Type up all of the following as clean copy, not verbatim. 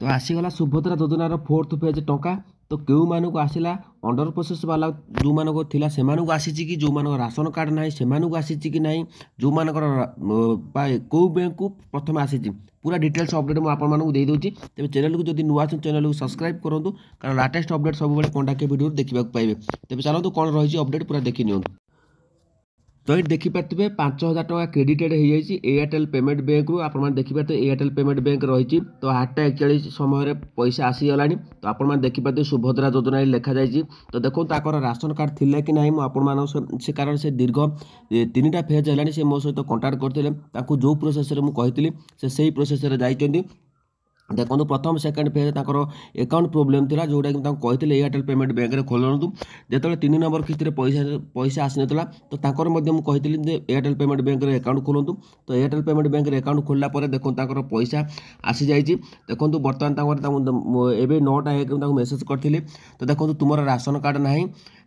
तो आसीगला सुभद्रा योजनार fourth phase टंका तो क्यों मानक आसला अंडर प्रोसेस वाला जो मानक थिला से मानक आसी कि जो मानक राशन कार्ड ना से मानक आसी कि ना जो मानकर कौ बैंक को प्रथम आसी पूरा डिटेल्स अपडेट मुझे आपको दे दूँगी तेज चैनल को जब नुआ चैनल को सब्सक्राइब करूँ कारण लाटेस्ट अपडेट सब कंटाक्ट वीडियो देखा पाइबे तेज चलते कौन रही अपडेट पूरा देखी नि तो ये देखिपारे 5,000 टका क्रेडिटेड हो जाए एयरटेल पेमेंट बैंक रु आप देखिपारे एयरटेल पेमेंट बैंक रही तो 8:41 समय पैसा आसीगला तो आप देखिपारे सुभद्रा योजना लिखा जाए तो देखो ताकर राशन कार्ड थिला कि ना मुझे कारण से दीर्घ 3टा फेज है से मो सहित कंटाक्ट करते जो प्रोसेस मुझे से प्रोसेस जाइए देखो प्रथम सेकेंड फेज अकाउंट प्रोब्लेम था जोटा कि कहते एयरटेल पेमेंट बैंक में खोलतु जो 3 नंबर किस्त पैसा पैसा आसी नाला तो मुझे एयरटेल पेमेंट बैंक में अकाउंट खोलतु तो एयरटेल पेमेंट बैंक में अकाउंट खोलला देखो पैसा आसी जाइए देखो बर्तमान एवं 9टा 1 मेसेज करी तो देखो तुम राशन कार्ड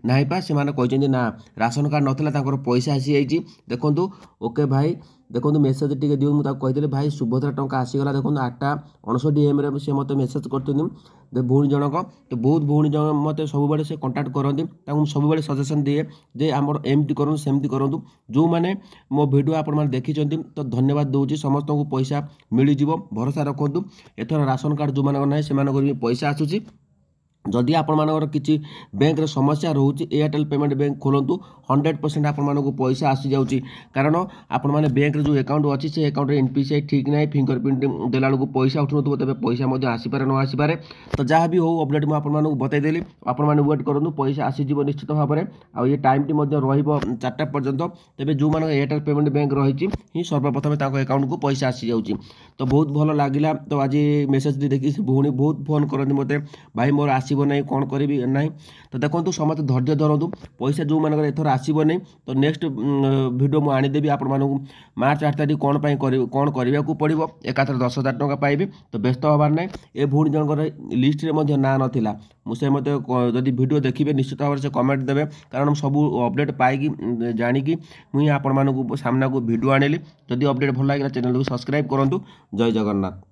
ना पा से कहते ना राशन कार्ड नाला पैसा आसी जाइए देखो ओके भाई देखो मेसेज टी दियो मुझे कही भाई सुभद्रा टंका आसीगला देखो 8:59 AM से मत मेसेज करते भौणी जनक तो बहुत भौणी जन मत सब से कंटाक्ट करती सब सजेसन दिए जे आम एमती करूँ सेमती करूँ जो मैंने मो भिडियो आप देखी तो धन्यवाद दूसरी समस्त को पैसा मिल जाव भरोसा रखु एथर राशन कार्ड जो मानक ना से पैसा आसूसी जदि आपर किसी बैंक समस्या रोचे एयरटेल पेमेंट बैंक खोलतु 100% आपको पैसा आसी जाऊँगी कारण आपण मैंने बैंक जो अकाउंट अच्छी से अकाउंट एनपीसीआई ठीक ना फिंगरप्रिंट देला पैसा उठू तेज पैसा आसीपारे न आसीपारे तो जहाँ भी हो अपडेट मुझे बतईदेली आपने वेट करूँ पैसा आसीज निश्चित भाव में आ ये टाइम टी 4टा पर्यंत तेज जो मैंने एयरटेल पेमेंट बैंक रही ही सर्वप्रथम अकाउंट को पैसा आसी जाऊँगी तो बहुत भल लगे तो आज मेसेज देखिए भौणी बहुत फोन करते मत भाई मोर आसब ना कौन करी ना तो देखो समस्त धैर्य धरतु पैसा जो मान एथर आसब नहीं तो नेक्स्ट वीडियो मुझे आनीदेवी आप मार्च 8 तारीख कौन कौन करने को पड़ो एकाथर 10,000 टका पाइबे तो व्यस्त हबार ना ए भौणी जनकर लिस्ट रे ना नाला मुझे मत जदि वीडियो देखिए निश्चित भाव से कमेंट देवे कारण सब अपडेट पाई जाणिकी मुझे आपण सामना को वीडियो आनिली जदि अपडेट भल लगे चैनल को सब्सक्राइब करूँ जय जगन्नाथ।